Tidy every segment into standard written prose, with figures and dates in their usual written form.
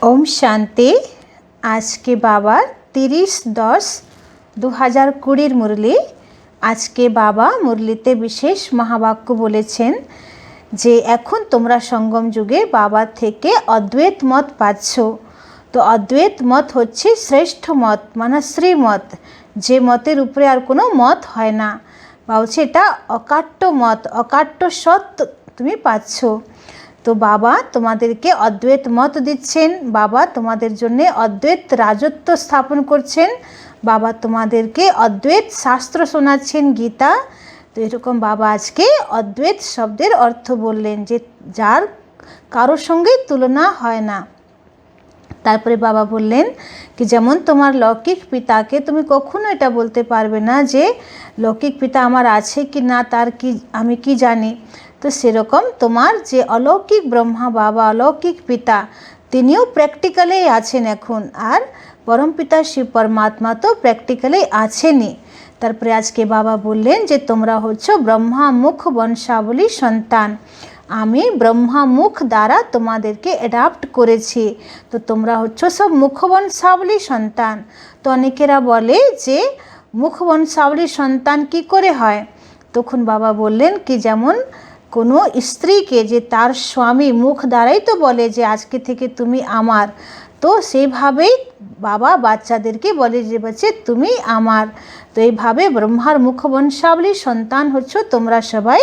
ओम शांति। आज के बाबा 30-10-2020 मुरली। आज के बाबा मुरलीते विशेष महावाक्य बोलेছেন যে এখন তোমরা সঙ্গম যুগে বাবা থেকে অদ্বৈত মত পাচ্ছ। তো অদ্বৈত মত হচ্ছে শ্রেষ্ঠ মত, মানে শ্রীমত, যে মতের উপরে আর কোনো মত হয় না, বা হচ্ছে এটা অকাট্য মত, অকাট্য সত্য তুমি পাচ্ছ। তো বাবা তোমাদেরকে অদ্বৈত মত দিচ্ছেন, বাবা তোমাদের জন্য অদ্বৈত রাজত্ব স্থাপন করছেন, বাবা তোমাদেরকে অদ্বৈত শাস্ত্র শোনাচ্ছেন, গীতা। তো এরকম বাবা আজকে অদ্বৈত শব্দের অর্থ বললেন যে যার কারোর সঙ্গে তুলনা হয় না। তারপরে বাবা বললেন কি যেমন তোমার লৌকিক পিতাকে তুমি কখনো এটা বলতে পারবে না যে লৌকিক পিতা আমার আছে কি না তার কি আমি কি জানি। তো সেরকম তোমার যে অলৌকিক ব্রহ্মা বাবা, অলৌকিক পিতা, তিনিও প্র্যাকটিক্যালেই আছেন এখন, আর পরম পিতা শিব পরমাত্মা তো প্র্যাকটিক্যালেই আছেনই। তারপরে আজকে বাবা বললেন যে তোমরা হচ্ছ ব্রহ্মা মুখ বংশাবলী সন্তান, আমি ব্রহ্মা মুখ দ্বারা তোমাদেরকে অ্যাডাপ্ট করেছি। তো তোমরা হচ্ছ সব মুখবংশাবলী সন্তান। তো অনেকেরা বলে যে মুখবংশাবলী সন্তান কি করে হয়। তখন বাবা বললেন কি যেমন কোনো স্ত্রীকে যে তার স্বামী মুখ দ্বারাই তো বলে যে আজকে থেকে তুমি আমার, তো সেইভাবেই বাবা বাচ্চাদেরকে বলে যে বাচ্চা তুমি আমার। তো এইভাবে ব্রহ্মার মুখবংশাবলী সন্তান হচ্ছ তোমরা সবাই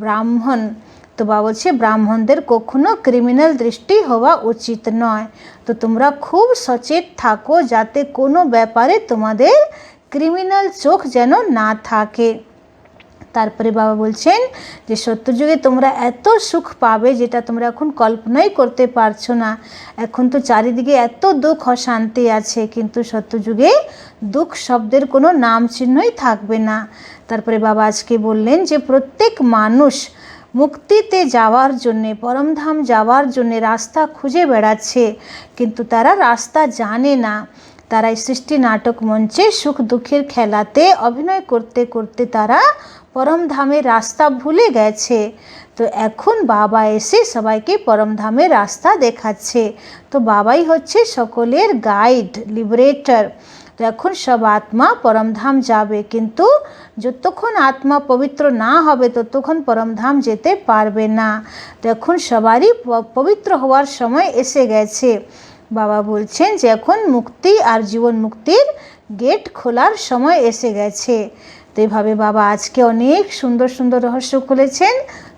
ব্রাহ্মণ। তো বাবা বলছে ব্রাহ্মণদের কখনো ক্রিমিনাল দৃষ্টি হওয়া উচিত নয়। তো তোমরা খুব সচেত থাকো যাতে কোনো ব্যাপারে তোমাদের ক্রিমিনাল চোখ যেন না থাকে। তারপরে বাবা বলছেন যে সত্যযুগে তোমরা এত সুখ পাবে যেটা তোমরা এখন কল্পনাই করতে পারছো না। এখন তো চারিদিকে এত দুঃখ অশান্তি আছে, কিন্তু সত্যযুগে দুঃখ শব্দের কোনো নাম চিহ্নই থাকবে না। তারপরে বাবা আজকে বললেন যে প্রত্যেক মানুষ মুক্তিতে যাওয়ার জন্যে, পরমধাম যাওয়ার জন্যে রাস্তা খুঁজে বেড়াচ্ছে, কিন্তু তারা রাস্তা জানে না। তারা এই সৃষ্টি নাটক মঞ্চে সুখ দুঃখের খেলাতে অভিনয় করতে করতে তারা পরমধামের রাস্তা ভুলে গেছে। তো এখন বাবা এসে সবাইকে পরমধামের রাস্তা দেখাচ্ছে। তো বাবাই হচ্ছে সকলের গাইড, লিবারেটর। তো এখন সব আত্মা পরমধাম যাবে, কিন্তু যতক্ষণ আত্মা পবিত্র না হবে ততক্ষণ পরমধাম যেতে পারবে না। তো এখন সবারই পবিত্র হওয়ার সময় এসে গেছে। বাবা বলছেন যে এখন মুক্তি আর জীবন মুক্তির গেট খোলার সময় এসে গেছে। তো এইভাবে বাবা আজকে অনেক সুন্দর সুন্দর রহস্য খুলেছেন।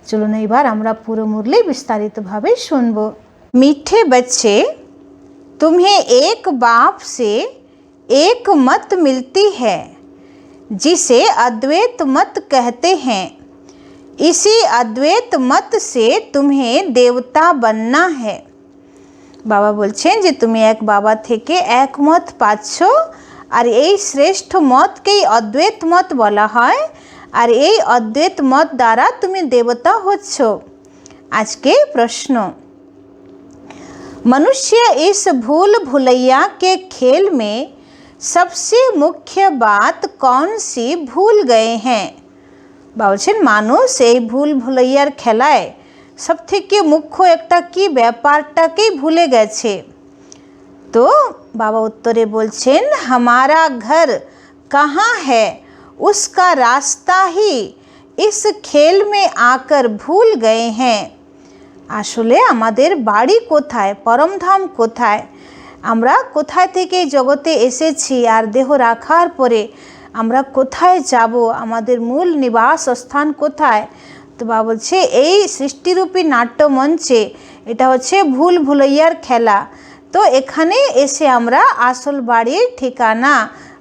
চলুন এবার আমরা পুরো মুরলি বিস্তারিতভাবে শুনব। मीठे बच्चे, तुम्हें एक बाप से एक मत मिलती है जिसे अद्वैत मत कहते हैं। इसी अद्वैत मत से तुम्हें देवता बनना है। বাবা বলছেন যে তুমি এক বাবা থেকে এক মত পাচ্ছ, আর এই শ্রেষ্ঠ মতকেই অদ্বৈত মত বলা হয়, আর এই অদ্বৈত মত দ্বারা তুমি দেবতা হচ্ছ। আজকে প্রশ্ন, मनुष्य इस भूल भुलैया के खेल में सबसे मुख्य बात कौन सी भूल गए हैं। বলছেন মানুষ এই ভুল ভুলাইয়ার খেলায় সব থেকে মুখ্য একটা কি ব্যাপারটাকেই ভুলে গেছে। তো বাবা উত্তরে বলছেন हमारा घर कहाँ है उसका रास्ता ही इस खेल में आकर भूल गए हैं। আসলে আমাদের বাড়ি কোথায়, পরমধাম কোথায়, আমরা কোথায় থেকে জগতে এসেছি, আর দেহ রাখার পরে আমরা কোথায় যাব, আমাদের মূল নিবাস স্থান কোথায়। তো বাবা বলছে এই সৃষ্টিরূপী নাট্যমঞ্চে এটা হচ্ছে ভুল ভুলাইয়ার খেলা। তো এখানে এসে আমরা আসল বাড়ির ঠিকানা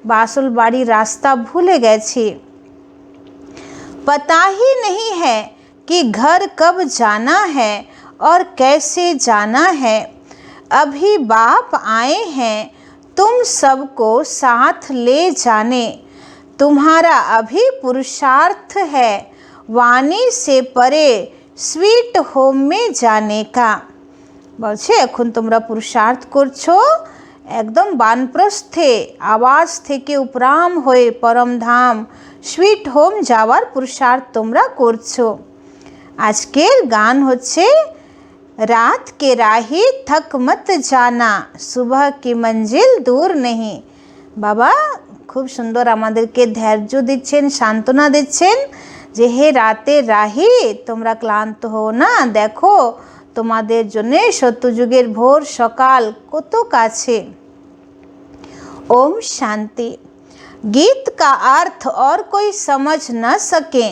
বা আসল বাড়ির রাস্তা ভুলে গেছি। पता ही नहीं है कि घर कब जाना है और कैसे जाना है। अभी बाप आए हैं तुम सबको साथ ले जाने। तुम्हारा अभी पुरुषार्थ है वाणी से परे स्वीट होम में जाने का। বলছে এখন তোমরা পুরুষার্থ করছো একদম বানপ্রস্থে আওয়াজ থেকে উপরাম হয়ে পরমধাম সুইট হোম যাওয়ার পুরুষার্থ তোমরা করছো। আজকের গান হচ্ছে रात के राही थक मत जाना, सुबह की मंजिल दूर नहीं। বাবা খুব সুন্দর আমাদেরকে ধৈর্য দিচ্ছেন, সান্ত্বনা দিচ্ছেন যে হে রাতের রাহি, তোমরা ক্লান্ত হও না, দেখো তোমাদের জন্য সত্যযুগের ভোর সকাল কত কাছে। ओम शांति। गीत का अर्थ और कोई समझ न सके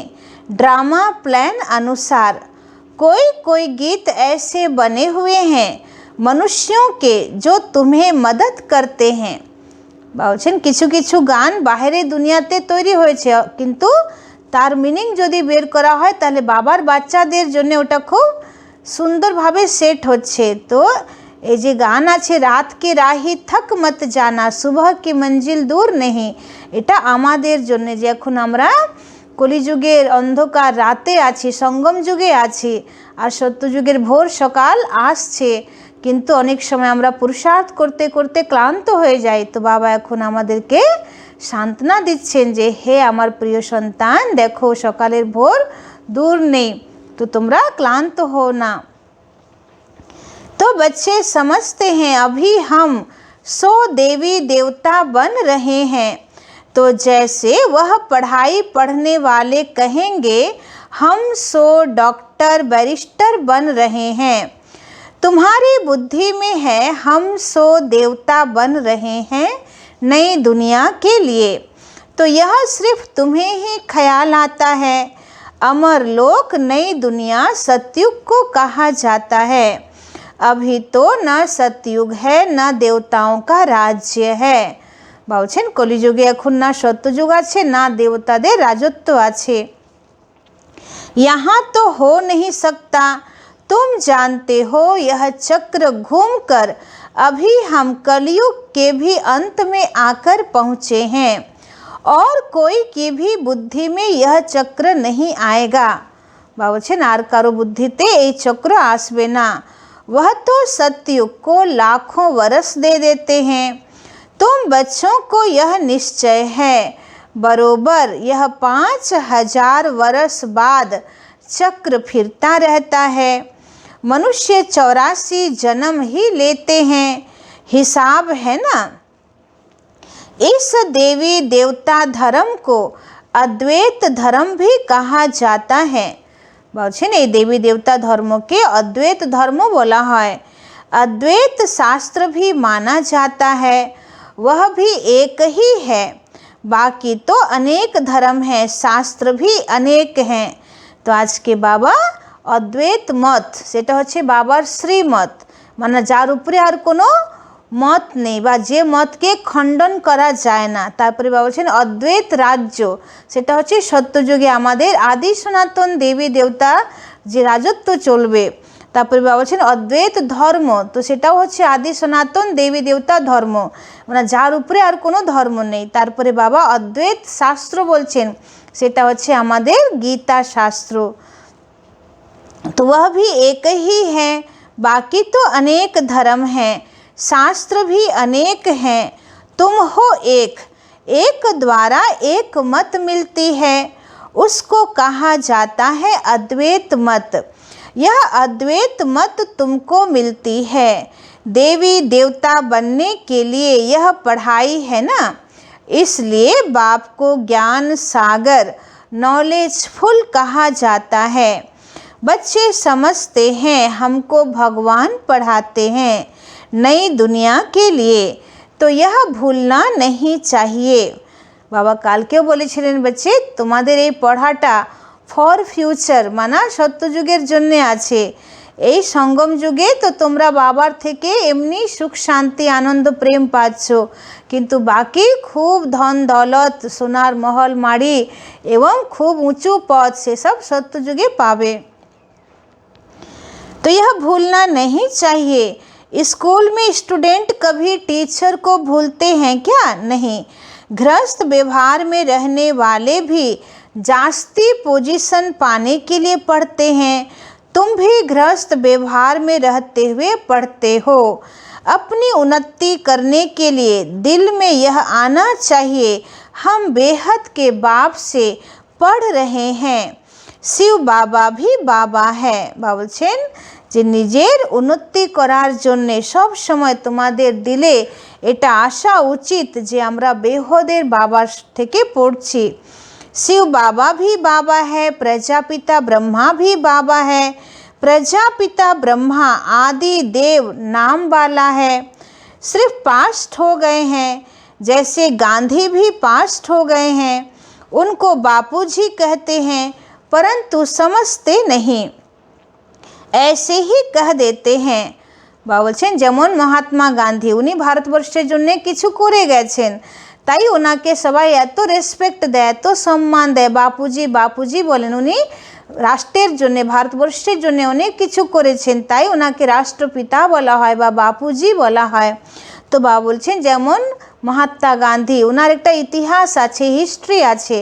ड्रामा प्लान अनुसार। कोई कोई गीत ऐसे बने हुए हैं मनुष्यों के जो तुम्हें मदद करते हैं। বলছেন কিছু কিছু গান বাইরের দুনিয়াতে তৈরি হয়েছে, কিন্তু তার মিনিং যদি বের করা হয় তাহলে বাবার বাচ্চাদের জন্য ওটা খুব সুন্দরভাবে সেট হচ্ছে। তো এই যে গান আছে রাত কে রাহি থক মত জানা, সুবহ কি মঞ্জিল দূর নেই, এটা আমাদের জন্য যে এখন আমরা কলিযুগের অন্ধকার রাতে আছি, সঙ্গম যুগে আছি, আর সত্যযুগের ভোর সকাল আসছে, কিন্তু অনেক সময় আমরা পুরুষার্থ করতে করতে ক্লান্ত হয়ে যাই। তো বাবা এখন আমাদেরকে সান্ত্বনা দিচ্ছেন যে হে আমার প্রিয় সন্তান, দেখো সকালের ভোর দূর নেই, তো তোমরা ক্লান্ত হও না। तो बच्चे समझते हैं अभी हम 100 देवी देवता बन रहे हैं, तो जैसे वह पढ़ाई पढ़ने वाले कहेंगे हम 100 डॉक्टर बैरिस्टर बन रहे हैं। तुम्हारी बुद्धि में है हम 100 देवता बन रहे हैं नई दुनिया के लिए, तो यह सिर्फ तुम्हें ही ख्याल आता है। अमर लोक नई दुनिया सतयुग को कहा जाता है। अभी तो न सतयुग है न देवताओं का राज्य है। বলছেন কলিযুগে এখন না সত্যযুগ আছে না দেবতাদের রাজত্ব আছে। यहाँ तो हो नहीं सकता, तुम जानते हो यह चक्र घूमकर अभी हम कलयुग के भी अंत में आकर पहुँचे हैं, और कोई की भी बुद्धि में यह चक्र नहीं आएगा। বলছেন আর কারো বুদ্ধিতে এই চক্র আসবে না। वह तो सतयुग को लाखों वर्ष दे देते हैं, तुम बच्चों को यह निश्चय है बरोबर यह 5000 वर्ष बाद चक्र फिरता रहता है। मनुष्य 84 जन्म ही लेते हैं, हिसाब है ना। इस देवी देवता धर्म को अद्वैत धर्म भी कहा जाता है। বলছেন এই দেবী দেবতা ধর্মকে অদ্বৈত ধর্ম বলা হয়। अद्वैत शास्त्र भी माना जाता है, वह भी एक ही है। बाकी तो अनेक धर्म हैं, शास्त्र भी अनेक हैं। तो आज के बाबा अद्वैत मत সেটা হচ্ছে বাবার শ্রীমত, মানে যার উপরে আর কোনো মত নেই বা যে মতকে খণ্ডন করা যায় না। তারপরে বাবা বলছেন অদ্বৈত রাজ্য, সেটা হচ্ছে সত্যযুগে আমাদের আদি সনাতন দেবী দেবতা যে রাজত্ব চলবে। তারপরে বাবা বলছেন অদ্বৈত ধর্ম, তো সেটাও হচ্ছে আদি সনাতন দেবী দেবতা ধর্ম, মানে যার উপরে আর কোনো ধর্ম নেই। তারপরে বাবা অদ্বৈত শাস্ত্র বলছেন, সেটা হচ্ছে আমাদের গীতা শাস্ত্র। तो वह भी एक ही है, बाकी तो अनेक धर्म हैं, शास्त्र भी अनेक हैं। तुम हो एक, एक द्वारा एक मत मिलती है, उसको कहा जाता है अद्वैत मत। यह अद्वैत मत तुमको मिलती है देवी देवता बनने के लिए, यह पढ़ाई है ना, इसलिए बाप को ज्ञान सागर नॉलेजफुल कहा जाता है। बच्चे समझते हैं हमको भगवान पढ़ाते हैं नई दुनिया के लिए, तो यह भूलना नहीं चाहिए। बाबा কালকেও বলেছিলেন बच्चे তোমাদের এই পড়াটা ফর ফিউচার মানে সত্যযুগের জন্য আছে। এই সঙ্গম যুগে তো তোমরা বাবার থেকে এমনি সুখ শান্তি আনন্দ প্রেম পাচ্ছ, কিন্তু বাকি খুব ধন দৌলত সোনার মহল মাড়ি এবং খুব উঁচু পদ সেসব সত্যযুগে পাবে। तो यह भूलना नहीं चाहिए। स्कूल में स्टूडेंट कभी टीचर को भूलते हैं क्या? नहीं। गृहस्थ व्यवहार में रहने वाले भी जास्ती पोजीशन पाने के लिए पढ़ते हैं। तुम भी गृहस्थ व्यवहार में रहते हुए पढ़ते हो। अपनी उन्नति करने के लिए दिल में यह आना चाहिए हम बेहद के बाप से पढ़ रहे हैं। शिव बाबा भी बाबा है। বলছেন যে নিজের উন্নতি করার জন্য সব সময় তোমাদের দিলে এটা আসা উচিত যে আমরা বেহদের বাবার থেকে পড়ছি। शिव बाबा भी बाबा है, प्रजापिता ब्रह्मा भी बाबा है। प्रजापिता ब्रह्मा आदि देव नाम वाला है। सिर्फ पास्ट हो गए हैं, जैसे गांधी भी पास्ट हो गए हैं। उनको बापूजी कहते हैं, परंतु समझते नहीं, ऐसे ही कह देते हैं। বাবা বলছেন যেমন মহাত্মা গান্ধী, উনি ভারতবর্ষের জন্য কিছু করে গেছেন, তাই ওনাকে সবাই এত রেসপেক্ট দেয়, এত সম্মান দেয়, বাপুজি বাপুজি বলেন। উনি রাষ্ট্রের জন্য, ভারতবর্ষের জন্য অনেক কিছু করেছেন, তাই ওনাকে রাষ্ট্রপিতা বলা হয় বা বাপুজি বলা হয়। তো বাবা বলছেন যেমন মহাত্মা গান্ধী, ওনার একটা ইতিহাস আছে, হিস্ট্রি আছে,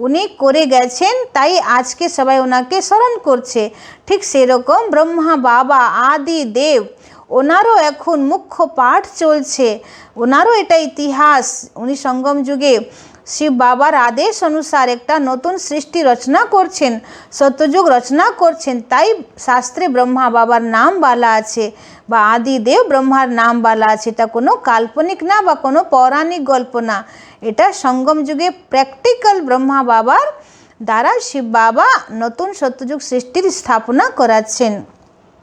উনি করে গেছেন, তাই আজকে সবাই ওনাকে স্মরণ করছে। ঠিক সেরকম ব্রহ্মা বাবা আদি দেব, ওনারও এখন মুখ্য পাঠ চলছে, ওনারও এটা ইতিহাস। উনি সঙ্গম যুগে শিব বাবার আদেশ অনুসার একটা নতুন সৃষ্টি রচনা করছেন, সত্যযুগ রচনা করছেন, তাই শাস্ত্রে ব্রহ্মা বাবার নাম বলা আছে বা আদিদেব ব্রহ্মার নাম বলা আছে। এটা কোনো কাল্পনিক না বা কোনো পৌরাণিক গল্প না, এটা সঙ্গম যুগে প্র্যাকটিক্যাল ব্রহ্মা বাবার দ্বারা শিব বাবা নতুন সত্যযুগ সৃষ্টির স্থাপনা করাচ্ছেন।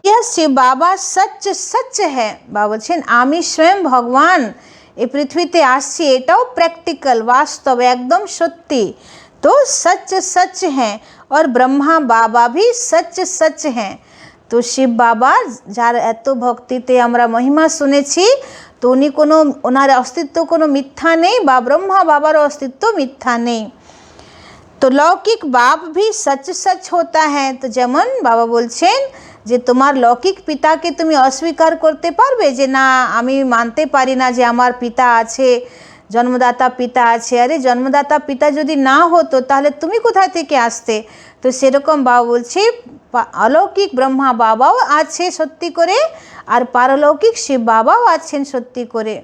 यह शिव बाबा सच सच है। बाबा বলছেন আমি স্বয়ং ভগবান এই পৃথিবীতে আসছি, এটাও প্র্যাকটিক্যাল, বাস্তব, একদম সত্যি। তো सच सच हैं और ब्रह्मा बाबा भी सच सच हैं। তো শিব বাবা যার এত ভক্তিতে আমরা মহিমা শুনেছি, তো উনি কোনো, ওনার অস্তিত্ব কোনো মিথ্যা নেই বা ব্রহ্মা বাবার অস্তিত্ব মিথ্যা নেই। তো লৌকিক বাপ भी सच सच होता है। তো যেমন বাবা বলছেন যে তোমার লৌকিক পিতাকে তুমি অস্বীকার করতে পারবে যে না আমি মানতে পারি না যে আমার পিতা আছে, জন্মদাতা পিতা আছে। আরে জন্মদাতা পিতা যদি না হতো তাহলে তুমি কোথায় থেকে আসতে? তো সেরকম বাবা বলছে অলৌকিক ব্রহ্মা বাবাও আছে সত্যি করে, আর পারলৌকিক শিব বাবাও আছেন সত্যি করে।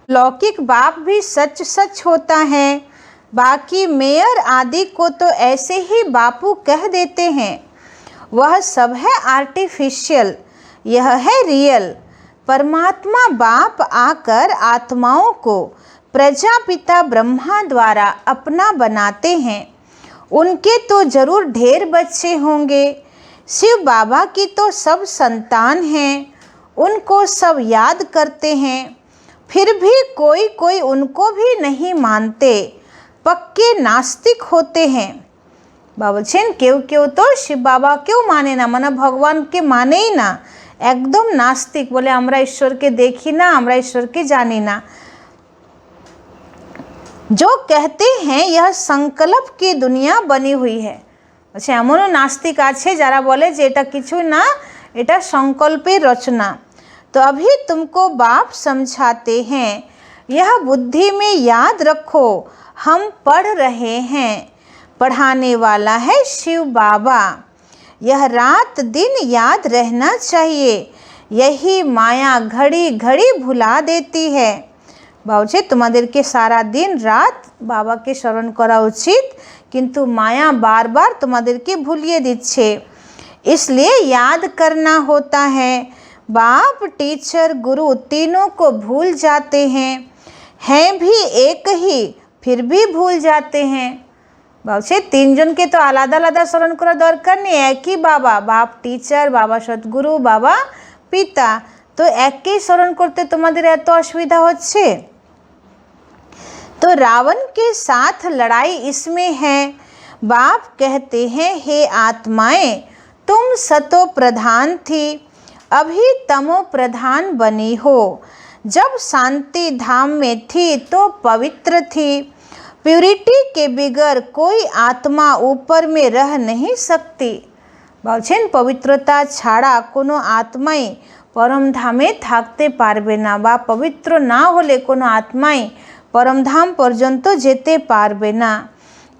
लौकिक बाप भी सच सच होता है, बाकी मेयर आदि को तो ऐसे ही बापू कह देते हैं। वह सब है आर्टिफिशियल, यह है रियल। परमात्मा बाप आकर आत्माओं को प्रजापिता ब्रह्मा द्वारा अपना बनाते हैं। उनके तो ज़रूर ढेर बच्चे होंगे। शिव बाबा की तो सब संतान हैं, उनको सब याद करते हैं, फिर भी कोई कोई उनको भी नहीं मानते, पक्के नास्तिक होते हैं। বাবা বলছেন কেউ কেউ তো শিব বাবাকেও মানে না, মানে ভগবানকে মানেই না, একদম নাস্তিক, বলে আমরা ঈশ্বরকে দেখি না, আমরা ঈশ্বরকে জানি না। जो कहते हैं यह संकल्प की दुनिया बनी हुई है। আচ্ছা এমনও নাস্তিক আছে যারা বলে যে এটা কিছু না, এটা সংকল্পের রচনা। तो अभी तुमको बाप समझाते हैं, यह बुद्धि में याद रखो, हम पढ़ रहे हैं, पढ़ाने वाला है शिव बाबा। यह रात दिन याद रहना चाहिए, यही माया घड़ी घड़ी भुला देती है। বাবুজি তোমাদেরকে সারা দিন রাত বাবাকে স্মরণ করা উচিত, কিন্তু মায়া বারবার তোমাদেরকে ভুলিয়ে দিচ্ছে। इसलिए याद करना होता है। बाप टीचर गुरु तीनों को भूल जाते हैं भी एक ही, फिर भी भूल जाते हैं। বাবুজি তিনজনকে তো আলাদা আলাদা স্মরণ করার দরকার নেই, একই বাবা, বাপ টিচার, বাবা সদ্গুরু, বাবা পিতা, তো একই স্মরণ করতে তোমাদের এত অসুবিধা হচ্ছে। तो रावण के साथ लड़ाई इसमें है। बाप कहते हैं हे आत्माएं, तुम सतो प्रधान थी, अभी तमो प्रधान बनी हो। जब शांति धाम में थी तो पवित्र थी। प्यूरिटी के बिगर कोई आत्मा ऊपर में रह नहीं सकती। বলছেন পবিত্রতা ছাড়া কোনো আত্মাই পরম ধামে থাকতে পারবে না, বা পবিত্র না হলে কোনো আত্মাই परमधाम पर्यंत जेते पारबे ना।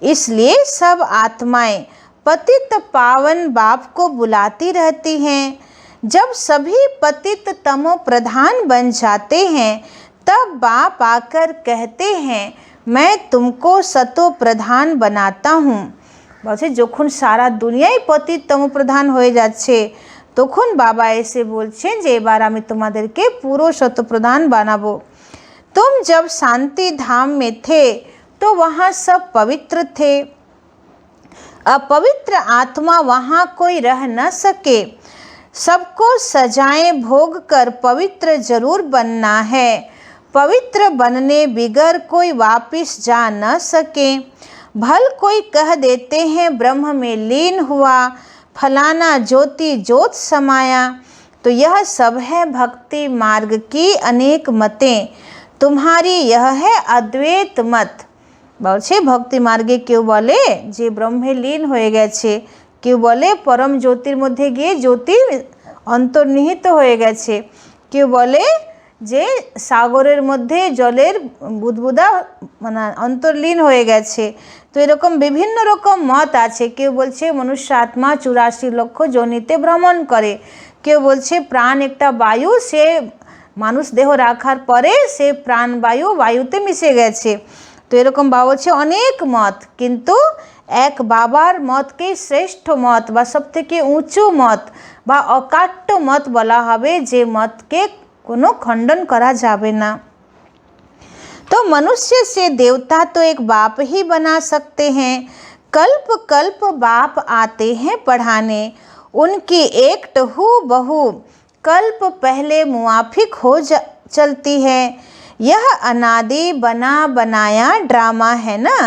इसलिए सब आत्माएं पतित पावन बाप को बुलाती रहती हैं। जब सभी पतित तमो प्रधान बन जाते हैं, तब बाप आकर कहते हैं मैं तुमको सतो प्रधान बनाता हूँ। বলছে যখন সারা দুনিয়ায় পতিত তম প্রধান হয়ে যাচ্ছে, তখন বাবা এসে বলছেন যে এবার আমি তোমাদেরকে পুরো শতপ্রধান বানাবো। तुम जब शांति धाम में थे तो वहाँ सब पवित्र थे, अपवित्र आत्मा वहाँ कोई रह न सके। सबको सजाएं भोग कर पवित्र जरूर बनना है, पवित्र बनने बिगर कोई वापिस जा न सके। भल कोई कह देते हैं ब्रह्म में लीन हुआ, फलाना ज्योति ज्योत समाया। तो यह सब है भक्ति मार्ग की अनेक मतें, तुम्हारी यह है अद्वैत मत। বলছে ভক্তি মার্গে কেউ বলে যে ব্রহ্মে লীন হয়ে গেছে, কেউ বলে পরম জ্যোতির মধ্যে গিয়ে জ্যোতি অন্তর্নিহিত হয়ে গেছে, কেউ বলে যে সাগরের মধ্যে জলের বুদবুদা মানে অন্তর্লীন হয়ে গেছে। তো এরকম বিভিন্ন রকম মত আছে। কেউ বলছে মনুষ্য আত্মা 84 লক্ষ যোনিতে ভ্রমণ করে, কেউ বলছে প্রাণ একটা বায়ু, সে মানুষ দেহ রাখার পরে সে প্রাণবায়ু বায়ুতে মিশে গেছে। তো এরকম বাবা বলছে অনেক মত, কিন্তু এক বাবার মতকেই শ্রেষ্ঠ মত বা সবথেকে উঁচু মত বা অকাট্য মত বলা হবে, যে মতকে কোনো খণ্ডন করা যাবে না। तो मनुष्य से देवता तो एक बाप ही बना सकते हैं, कल्प कल्प बाप आते हैं पढ़ाने, उनकी एक हू बहू कल्प पहले मुआफिक हो चलती है। यह अनादि बना बनाया ड्रामा है ना,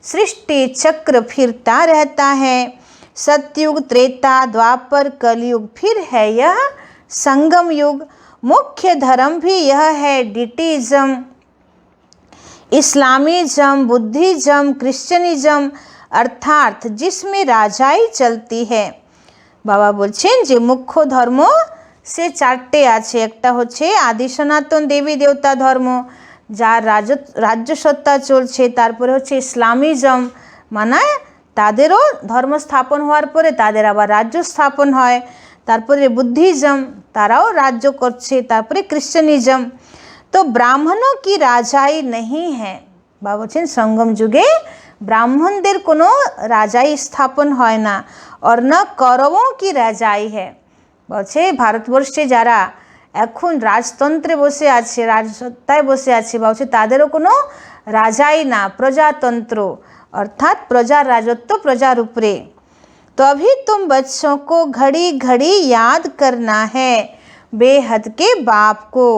सृष्टि चक्र फिरता रहता है। सतयुग त्रेता द्वापर कलयुग, फिर है यह संगम युग। मुख्य धर्म भी यह है डिटिज्म, इस्लामिज्म, बुद्धिज्म, क्रिश्चियनिज्म, अर्थात जिसमें राजाई चलती है। बाबा बोलছেন যে মুখ্য ধর্ম সে 4টে আছে। একটা হচ্ছে আদি সনাতন দেবী দেবতা ধর্ম, যার রাজ্য সত্তা চলছে। তারপরে হচ্ছে ইসলামিজম, মানে তাদেরও ধর্ম স্থাপন হওয়ার পরে তাদের আবার রাজ্য স্থাপন হয়। তারপরে বুদ্ধিজম, তারাও রাজ্য করছে। তারপরে ক্রিশ্চিয়ানিজম। तो ब्राह्मणों की राजाई नहीं है। बाबा বলছেন সঙ্গম যুগে ব্রাহ্মণদের কোনো রাজাই স্থাপন হয় না, और न कौरवों की राजाई है। বলছে ভারতবর্ষে যারা এখন রাজতন্ত্রে বসে আছে, রাজসত্তায় বসে আছে, বলছে তাদেরও কোনো রাজাই না, প্রজাতন্ত্র, অর্থাৎ প্রজার রাজত্ব প্রজার উপরে। तो अभी तुम बच्चों को घड़ी घड़ी याद करना है बेहद के बाप को,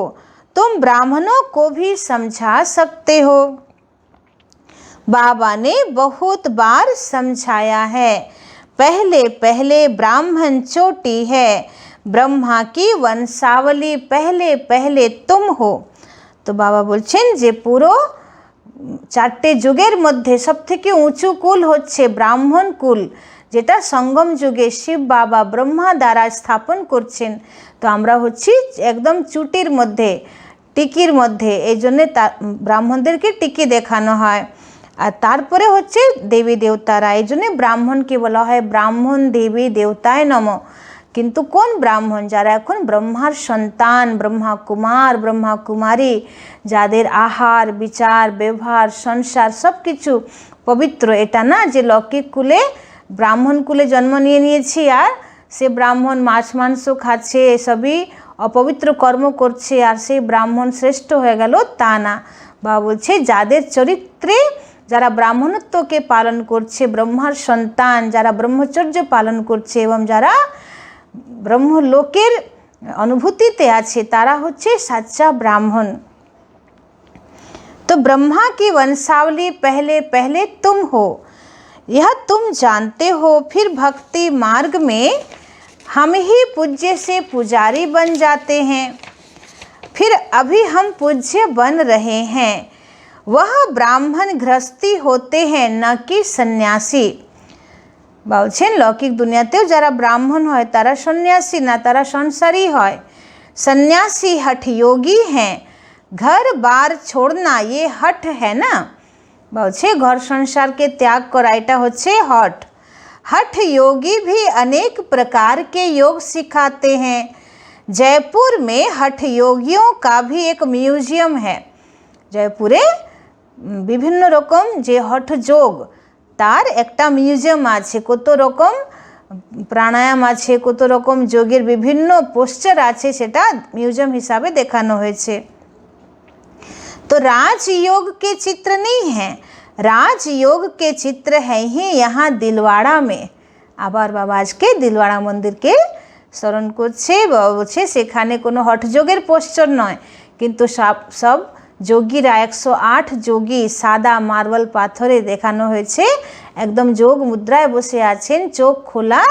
तुम ब्राह्मणों को भी समझा सकते हो। बाबा ने बहुत बार समझाया है, पहले पहले ब्राह्मण चोटी है, ब्रह्मा की वंशावली पहले पहले तुम हो। तो बाबा বলছেন যে পুরো 4টে যুগের মধ্যে সবথেকে উঁচু কুল হচ্ছে ব্রাহ্মণ কুল, যেটা সঙ্গম যুগে শিব বাবা ব্রহ্মা দ্বারা স্থাপন করছেন। তো আমরা হচ্ছি একদম চুটির মধ্যে, টিকির মধ্যে, এই জন্যে ব্রাহ্মণদেরকে টিকি দেখানো হয়। আর তারপরে হচ্ছে দেবী দেবতারা, এই জন্যে ব্রাহ্মণকে বলা হয় ব্রাহ্মণ দেবী দেবতায় নম। কিন্তু কোন ব্রাহ্মণ? যারা এখন ব্রহ্মার সন্তান, ব্রহ্মা কুমার, ব্রহ্মা কুমারী, যাদের আহার বিচার ব্যবহার সংসার সব কিছু পবিত্র। এটা না যে লৌকিক কুলে ব্রাহ্মণ কুলে জন্ম নিয়েছি আর সে ব্রাহ্মণ মাছ মাংস খাচ্ছে, সবই অপবিত্র কর্ম করছে আর সেই ব্রাহ্মণ শ্রেষ্ঠ হয়ে গেল, তা না। বা বলছে যাদের চরিত্রে যারা ব্রাহ্মণত্বকে পালন করছে, ব্রহ্মার সন্তান, যারা ব্রহ্মচর্য পালন করছে এবং যারা ব্রহ্মলোকের অনুভূতিতে আছে, তারা হচ্ছে সাচ্চা ব্রাহ্মণ। तो ब्रह्मा की वंशावली पहले पहले तुम हो, यह तुम जानते हो। फिर भक्ति मार्ग में हम ही पूज्य से पुजारी बन जाते हैं, फिर अभी हम पूज्य बन रहे हैं। वह ब्राह्मण गृहस्थी होते हैं, न कि सन्यासी। বলছেন লৌকিক দুনিয়াতেও যারা ব্রাহ্মণ হয় তারা সন্ন্যাসী না, তারা সংসারী হয়। सन्यासी हठ योगी हैं, घर बार छोड़ना ये हठ है ना। বলছে ঘর সংসারকে ত্যাগ করা, এটা হচ্ছে হঠ। हठ योगी भी अनेक प्रकार के योग सिखाते हैं। जयपुर में हठ योगियों का भी एक म्यूजियम है। জয়পুরে বিভিন্ন রকম যে হঠ যোগ তার একটা মিউজিয়াম আছে, কত রকম প্রাণায়াম আছে, কত রকম যোগের বিভিন্ন পোস্টার আছে, সেটা মিউজিয়াম হিসাবে দেখানো হয়েছে। तो राजयोग के चित्र नहीं है, राजयोग के चित्र है ही यहाँ दिलवाड़ा में। আবার বাবা আজকে দিলওয়াড়া মন্দিরকে স্মরণ করছে। বাবা বলছে সেখানে কোনো হঠযোগের পোস্টার নয়, কিন্তু সব যোগীরা 108 যোগী সাদা মার্বেল পাথরে দেখানো হয়েছে, একদম যোগ মুদ্রায় বসে আছেন, চোখ খোলা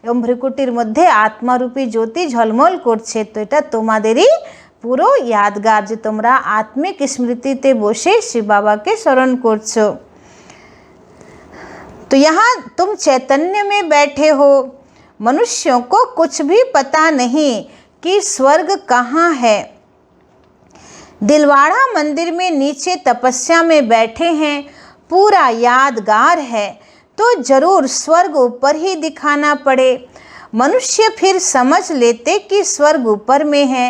এবং ভ্রুকুটির মধ্যে আত্মারূপী জ্যোতি ঝলমল করছে। তো এটা তোমাদেরই পুরো यादगार, যে তোমরা আত্মিক স্মৃতিতে বসে শিব বাবাকে স্মরণ করছো। तो यहाँ तुम चैतन्य में बैठे हो, मनुष्यों को कुछ भी पता नहीं कि स्वर्ग कहाँ है। दिलवाड़ा मंदिर में नीचे तपस्या में बैठे हैं, पूरा यादगार है, तो जरूर स्वर्ग ऊपर ही दिखाना पड़े, मनुष्य फिर समझ लेते कि स्वर्ग ऊपर में है।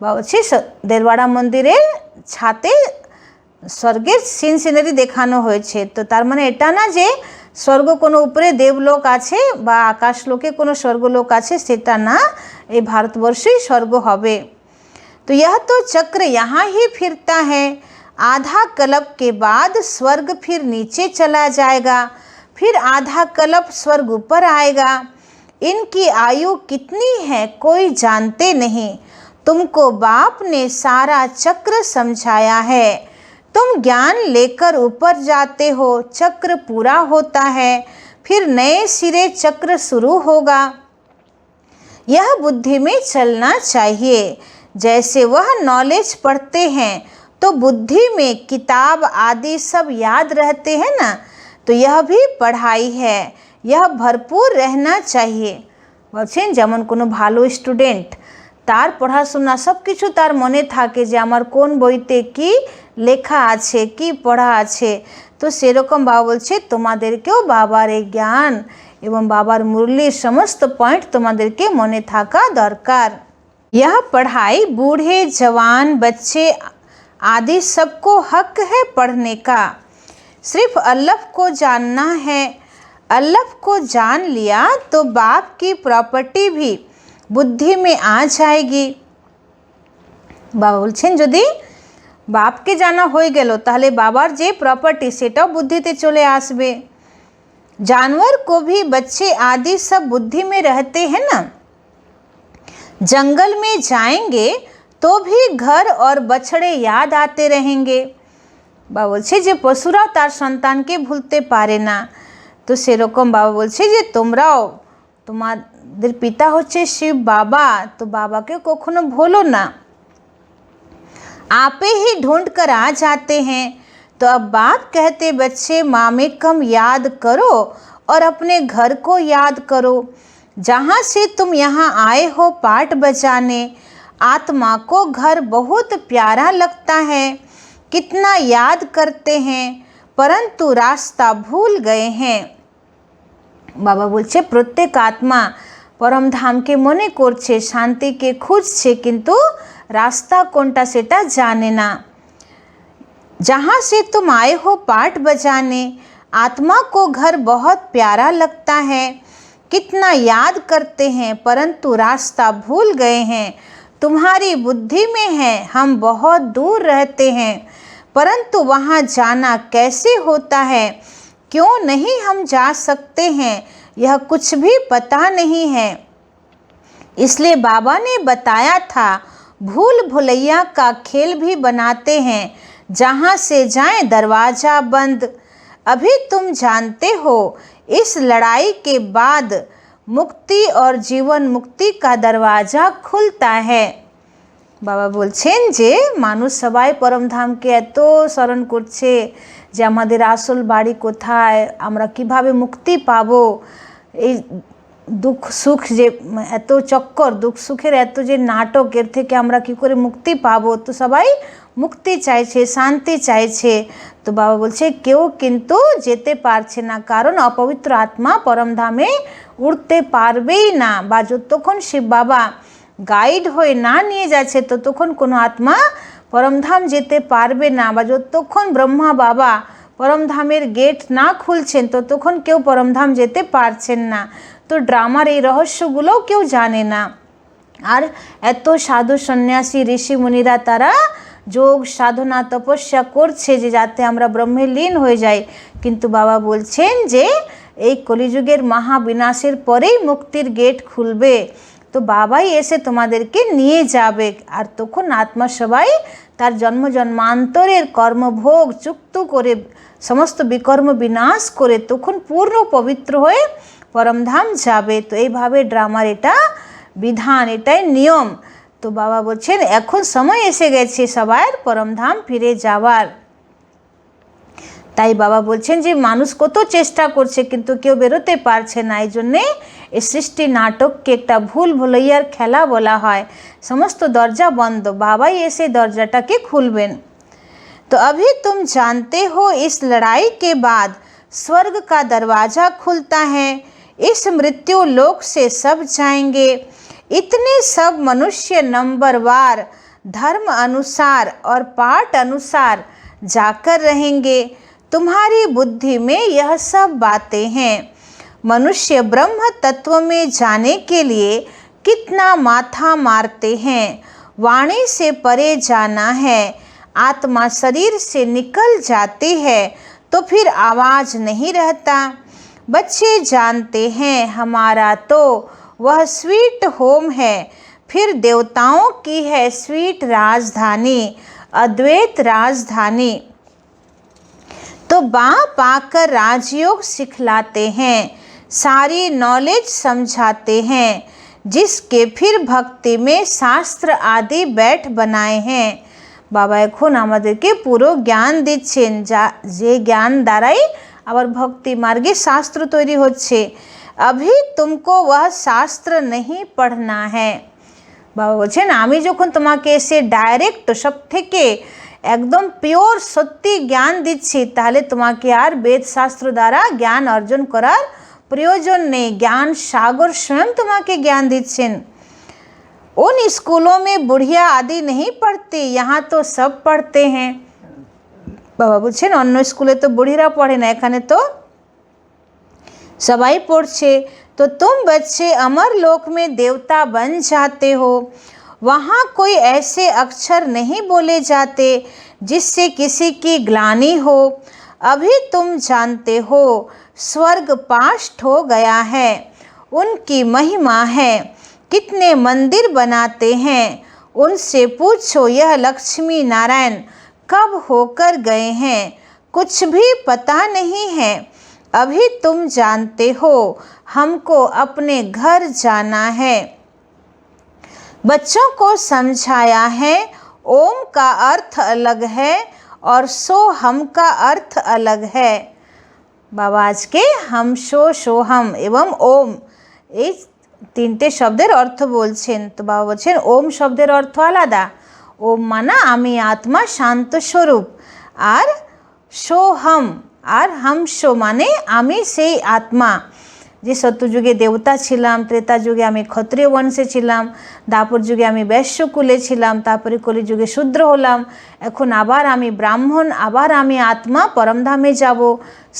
বলছি দিলওয়াড়া মন্দিরের ছাতে স্বর্গের সিনারি দেখানো হয়েছে। তো তার মানে এটা না যে স্বর্গ কোনো উপরে দেবলোক আছে বা আকাশলোকে কোনো স্বর্গলোক আছে, সেটা না, এই ভারতবর্ষই স্বর্গ হবে। तो यह तो चक्र यहाँ ही फिरता है, आधा कल्प के बाद स्वर्ग फिर नीचे चला जाएगा, फिर आधा कल्प स्वर्ग ऊपर आएगा। इनकी आयु कितनी है कोई जानते नहीं, तुमको बाप ने सारा चक्र समझाया है, तुम ज्ञान लेकर ऊपर जाते हो, चक्र पूरा होता है, फिर नए सिरे चक्र शुरू होगा। यह बुद्धि में चलना चाहिए। जैसे वह नॉलेज पढ़ते हैं तो बुद्धि में किताब आदि सब याद रहते हैं ना, तो यह भी पढ़ाई है, यह भरपूर रहना चाहिए। বলছেন যেমন কোনো ভালো স্টুডেন্ট, তার পড়াশোনা সব কিছু তার মনে থাকে যে আমার কোন বইতে কি লেখা আছে, কি পড়া আছে। তো সেরকম বাবা বলছে তোমাদেরকেও বাবার এই জ্ঞান এবং বাবার মুরলির সমস্ত পয়েন্ট তোমাদেরকে মনে থাকা দরকার। यह पढ़ाई बूढ़े जवान बच्चे आदि सबको हक है पढ़ने का, सिर्फ अल्लाह को जानना है। अल्लाह को जान लिया तो बाप की प्रॉपर्टी भी बुद्धि में आ जाएगी। बाबा বলছেন যদি বাপকে জানা হয়ে গেল তাহলে বাবার যে প্রপার্টি সেটাও বুদ্ধিতে চলে আসবে। जानवर को भी बच्चे आदि सब बुद्धि में रहते हैं ना, जंगल में जाएंगे तो भी घर और बछड़े याद आते रहेंगे। বাবা বলছে যে পশুরাও তার সন্তানকে ভুলতে পারে না। তো সেরকম বাবা বলছে যে তোমরাও, তোমাদের পিতা হচ্ছে শিব বাবা, তো বাবাকে কখনো ভুলো না। आपे ही ढूंढ कर आ जाते हैं, तो अब बाप कहते बच्चे मामेकम याद करो और अपने घर को याद करो, जहाँ से तुम यहाँ आए हो पाठ बजाने। आत्मा को घर बहुत प्यारा लगता है, कितना याद करते हैं, परंतु रास्ता भूल गए हैं। बाबा बोलছে प्रत्येक आत्मा परम धाम के मने करছে, शांति के খুঁজছে, কিন্তু रास्ता कोनटा सेटा जाने ना। जहाँ से तुम आए हो पाठ बजाने, आत्मा को घर बहुत प्यारा लगता है, कितना याद करते हैं, परंतु रास्ता भूल गए हैं। तुम्हारी बुद्धि में है हम बहुत दूर रहते हैं, परंतु वहाँ जाना कैसे होता है, क्यों नहीं हम जा सकते हैं, यह कुछ भी पता नहीं है। इसलिए बाबा ने बताया था भूल भुलैया का खेल भी बनाते हैं, जहाँ से जाएं दरवाज़ा बंद। अभी तुम जानते हो इस लड़ाई के बाद मुक्ति और जीवन मुक्ति का दरवाज़ा खुलता है। বাবা বলছেন যে মানুষ সবাই পরমধামকে এত স্মরণ করছে যে আমাদের আসল বাড়ি কোথায়, আমরা কিভাবে মুক্তি পাবো, এই দুঃখ সুখ যে এত চক্কর, দুঃখ সুখের এত যে নাটক, এর থেকে আমরা কি করে মুক্তি পাবো। তো সবাই মুক্তি চাইছে, শান্তি চাইছে। তো বাবা বলছে কেউ কিন্তু যেতে পারছে না, কারণ অপবিত্র আত্মা পরমধামে উঠতে পারবেই না, বা যতক্ষণ শিব বাবা গাইড হয়ে না নিয়ে যাচ্ছে ততক্ষণ কোনো আত্মা পরমধাম যেতে পারবে না, বা যতক্ষণ ব্রহ্মা বাবা পরমধামের গেট না খুলছেন ততক্ষণ কেউ পরমধাম যেতে পারছেন না। তো তো ড্রামার এই রহস্যগুলোও কেউ জানে না। আর এত সাধু সন্ন্যাসী ঋষি মুনিরা তারা যোগ সাধনা তপস্যা করছে যে যাতে আমরা ব্রহ্মে লীন হয়ে যাই, কিন্তু বাবা বলছেন যে এই কলিযুগের মহাবিনাশের পরেই মুক্তির গেট খুলবে, তো বাবাই এসে তোমাদেরকে নিয়ে যাবে। আর তখন আত্মা সবাই তার জন্ম জন্মান্তরের কর্মভোগ চুক্ত করে সমস্ত বিকর্ম বিনাশ করে তখন পূর্ণ পবিত্র হয়ে পরমধাম যাবে। তো এইভাবে ড্রামার এটা বিধান, এটাই নিয়ম। তো বাবা বলছেন এখন সময় এসে গেছে সবার পরমধাম ফিরে যাওয়ার। তাই বাবা বলছেন যে মানুষ কত চেষ্টা করছে কিন্তু কেউ বেরোতে পারছে না, এই জন্যে এই সৃষ্টি নাটককে একটা ভুল ভুলাইয়ার খেলা বলা হয়। সমস্ত দরজা বন্ধ, বাবাই এসে দরজাটাকে খুলবেন। तो अभी तुम जानते हो इस लड़ाई के बाद स्वर्ग का दरवाज़ा खुलता है, इस मृत्यु लोक से सब जाएंगे। इतने सब मनुष्य नंबरवार धर्म अनुसार और पाठ अनुसार जाकर रहेंगे। तुम्हारी बुद्धि में यह सब बातें हैं। मनुष्य ब्रह्म तत्व में जाने के लिए कितना माथा मारते हैं। वाणी से परे जाना है, आत्मा शरीर से निकल जाती है तो फिर आवाज़ नहीं रहता। बच्चे जानते हैं हमारा तो वह स्वीट होम है, फिर देवताओं की है स्वीट राजधानी, अद्वैत राजधानी। तो बाप आकर राजयोग सिखलाते हैं, सारी नॉलेज समझाते हैं, जिसके फिर भक्ति में शास्त्र आदि बैठ बनाए हैं। बाबा এখন আমাদেরকে পুরো জ্ঞান দিচ্ছেন, যে জ্ঞান দ্বারাই আবার ভক্তি মার্গে শাস্ত্র তৈরি হচ্ছে। अभी तुमको वह शास्त्र नहीं पढ़ना है। বাবা বলছেন আমি যখন তোমাকে এসে ডাইরেক্ট সব থেকে একদম পিওর সত্যি জ্ঞান দিচ্ছি, তাহলে তোমাকে আর বেদ শাস্ত্র দ্বারা জ্ঞান অর্জন করার প্রয়োজন নেই। জ্ঞান সাগর স্বয়ং তোমাকে জ্ঞান দিচ্ছেন। उन स्कूलों में बुढ़िया आदि नहीं पढ़ती, यहाँ तो सब पढ़ते हैं। बाबा বলছেন অন্য স্কুলে তো বুড়িরা পড়ে না, এখানে তো सबाई पढ़ছে। तो तुम बच्चे अमर लोक में देवता बन जाते हो। वहाँ कोई ऐसे अक्षर नहीं बोले जाते जिससे किसी की ग्लानि हो। अभी तुम जानते हो स्वर्ग पाष्ट हो गया है, उनकी महिमा है। कितने मंदिर बनाते हैं, उनसे पूछो यह लक्ष्मी नारायण कब होकर गए हैं, कुछ भी पता नहीं है। अभी तुम जानते हो हमको अपने घर जाना है। बच्चों को समझाया है ओम का अर्थ अलग है और सो हम का अर्थ अलग है। बाबा आज के हम सो हम एवं ओम এই তিনটে শব্দের অর্থ বলছেন। তো বাবা বলছেন ওম শব্দের অর্থ আলাদা। ওম মানা আমি আত্মা শান্ত স্বরূপ, আর সোহম আর হামসো মানে আমি সেই আত্মা যে সত্যযুগে দেবতা ছিলাম, ত্রেতা যুগে আমি ক্ষত্রিয় বংশে ছিলাম, দাপর যুগে আমি বৈশ্যকুলে ছিলাম, তারপরে কলিযুগে শূদ্র হলাম, এখন আবার আমি ব্রাহ্মণ, আবার আমি আত্মা পরমধামে যাব,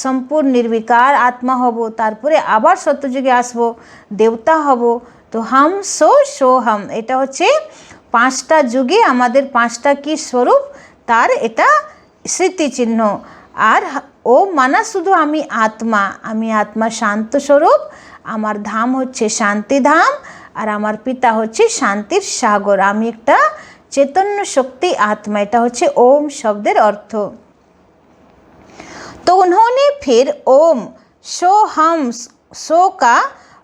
সম্পূর্ণ নির্বিকার আত্মা হব, তারপরে আবার সত্যযুগে আসব, দেবতা হব। তো হাম সো হাম, এটা হচ্ছে পাঁচটা যুগে আমাদের পাঁচটা কি স্বরূপ তার এটা স্মৃতিচিহ্ন। আর ও মানা শুধু আমি আত্মা শান্ত স্বরূপ, আমার ধাম হচ্ছে শান্তিধাম, আর আমার পিতা হচ্ছে শান্তির সাগর, আমি একটা चैतन्य शक्ति आत्मा। এটা হচ্ছে ओम शब्देर अर्थ। तो उन्होंने फिर ओम सो हम सो का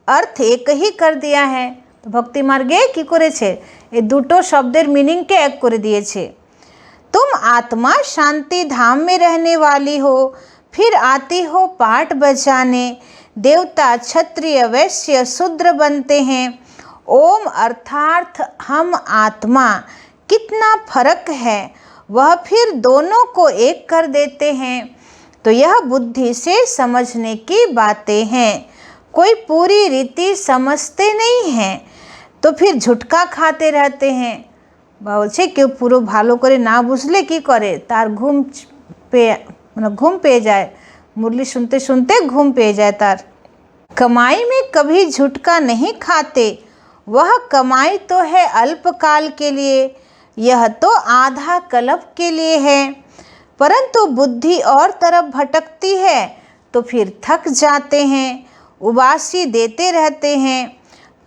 अर्थ एक ही कर दिया है। तो भक्ति मार्गे কি করেছে এই দুটো শব্দের মিনিংকে এক করে দিয়েছে। तुम आत्मा शांति धाम में रहने वाली हो, फिर आती हो पाठ बजाने, देवता क्षत्रिय वैश्य शूद्र बनते हैं। ओम अर्थात हम आत्मा, कितना फर्क है, वह फिर दोनों को एक कर देते हैं। तो यह बुद्धि से समझने की बातें हैं, कोई पूरी रीति समझते नहीं हैं तो फिर झुटका खाते रहते हैं। বলছে কেউ পুরো ভালো করে না বুঝলে কি করে, তার ঘুম পেয়ে যায়, মুরলি শুনতে শুনতে ঘুম পেয়ে যায় তার। कमाई में कभी झुटका नहीं खाते, वह कमाई तो है अल्पकाल के लिए, यह तो आधा कल्प के लिए है। परंतु बुद्धि और तरफ भटकती है तो फिर थक जाते हैं, उबासी देते रहते हैं।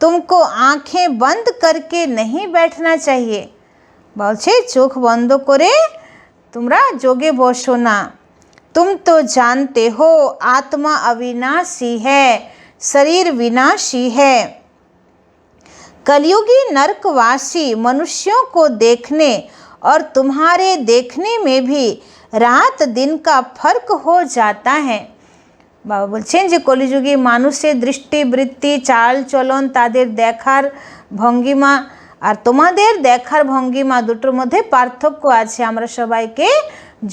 तुमको आंखें बंद करके नहीं बैठना चाहिए। বলছে চোখ বন্ধ করে তোমরা যোগে বসো না। तुम तो जानते हो आत्मा अविनाशी है, शरीर विनाशी है। कलयुगी नरकवासी मनुष्यों को देखने और तुम्हारे देखने में भी रात दिन का फर्क हो जाता है। बाबा बोलছেন যে কলিযুগে মানুষের দৃষ্টিবৃত্তি চাল চলন তাদের দেখার ভঙ্গিমা আর তোমাদের দেখার ভঙ্গিমা দুটোর মধ্যে পার্থক্য আছে। আমরা সবাইকে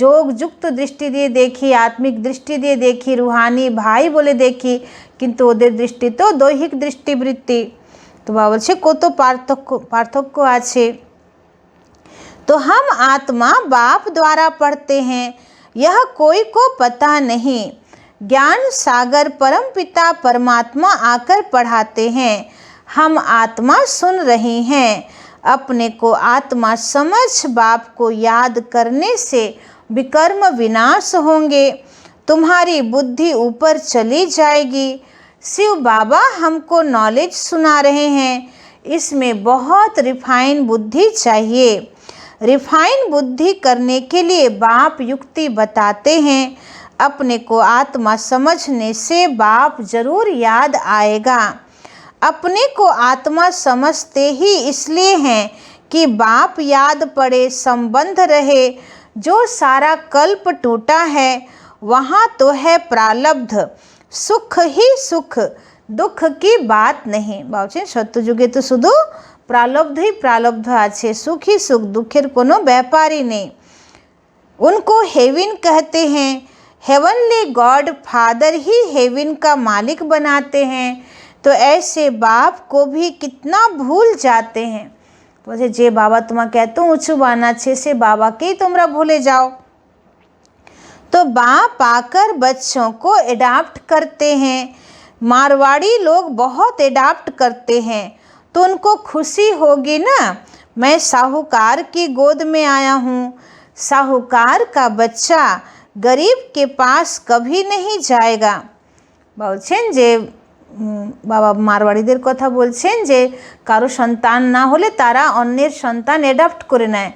যোগযুক্ত দৃষ্টি দিয়ে দেখি, আত্মিক দৃষ্টি দিয়ে দেখি, রুহানি ভাই বলে দেখি, কিন্তু ওদের দৃষ্টি তো দৈহিক দৃষ্টিবৃত্তি। तो बाबा बोलছে কত पार्थक्य আছে। तो हम आत्मा बाप द्वारा पढ़ते हैं, यह कोई को पता नहीं। ज्ञान सागर परम पिता परमात्मा आकर पढ़ाते हैं, हम आत्मा सुन रहे हैं। अपने को आत्मा समझ बाप को याद करने से विकर्म विनाश होंगे, तुम्हारी बुद्धि ऊपर चली जाएगी। शिव बाबा हमको नॉलेज सुना रहे हैं, इसमें बहुत रिफाइन बुद्धि चाहिए। रिफाइन बुद्धि करने के लिए बाप युक्ति बताते हैं। अपने को आत्मा समझने से बाप जरूर याद आएगा। अपने को आत्मा समझते ही इसलिए हैं कि बाप याद पड़े, संबंध रहे। जो सारा कल्प टूटा है वहाँ तो है प्रारब्ध, सुख ही सुख, दुख की बात नहीं। बाबा सत्ययुगे तो शुधु प्रारब्ध ही प्रारब्ध आछे, सुख ही सुख, दुखेर कोनो व्यापारी नहीं। उनको हेवन कहते हैं। हेवनली गॉड फादर ही हेवन का मालिक बनाते हैं। तो ऐसे बाप को भी कितना भूल जाते हैं। तो जे बाबा तुम्हें कहते ऊँचू बाना छे से बाबा के ही तुमरा भूले जाओ। तो बाप आकर बच्चों को एडाप्ट करते हैं। मारवाड़ी लोग बहुत एडाप्ट करते हैं, तो उनको खुशी होगी ना। मैं साहूकार की गोद में आया हूँ। साहूकार का बच्चा गरीब के पास कभी नहीं जाएगा। বলছেন যে বাবা মারওয়াড়িদের কথা বলছেন যে কারো সন্তান না হলে তারা অন্যের সন্তান অ্যাডাপ্ট করে নেয়,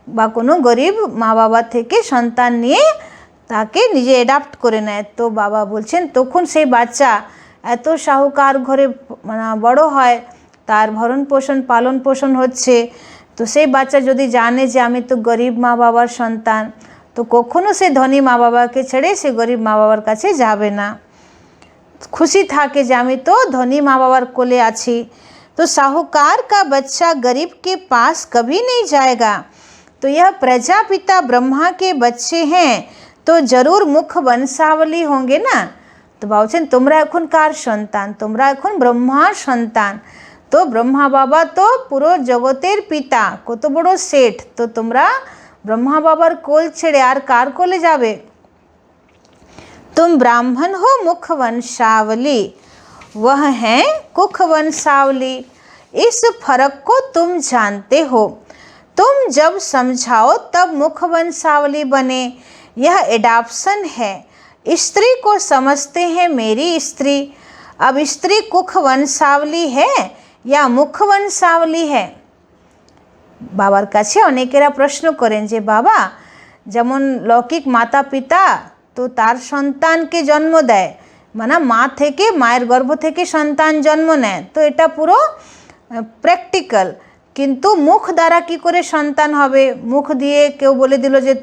বা কোনো গরিব মা বাবা থেকে সন্তান নিয়ে তাকে নিজে অ্যাডাপ্ট করে নেয়। তো বাবা বলছেন তখন সেই বাচ্চা এত সাহুকার ঘরে বড় হয়, তার ভরণ পোষণ পালন পোষণ হচ্ছে। তো সেই বাচ্চা যদি জানে যে আমি তো গরিব মা বাবার সন্তান, তো কখনো সে ধনী মা বাবাকে ছেড়ে সে গরিব মা বাবার কাছে যাবে না। खुशी था कि जामी तो धनी माँ बाबा कोले आछी। तो साहूकार का बच्चा गरीब के पास कभी नहीं जाएगा। तो यह प्रजापिता ब्रह्मा के बच्चे हैं, तो जरूर मुख वंशावली होंगे ना। तो बाबूचन तुमरा एखन कार सन्तान, तुमरा एखन ब्रह्मा सन्तान। तो ब्रह्मा बाबा तो पुरो जगतेर पिता, कत बड़ो सेठ। तो तुमरा ब्रह्मा बाबार कोल छेड़े आर कार कोले जाबे। तुम ब्राह्मण हो मुख वंशावली, वह है कुख वंशावली। इस फर्क को तुम जानते हो। तुम जब समझाओ तब मुख वंशावली बने, यह एडाप्शन है। स्त्री को समझते हैं मेरी स्त्री। अब स्त्री कुख वंशावली है या मुख वंशावली है? बाबार काछे अनेकेरा प्रश्न करें जे बाबा जेमन लौकिक माता पिता तो तार सन्तान के जन्म देय, माना मा थेके मायर गर्भ थेके सन्तान जन्म नेय, तो एटा पुरो प्रैक्टिकल। किन्तु मुख द्वारा कि करे सन्तान हबे? मुख दिए केउ बोले दिल जे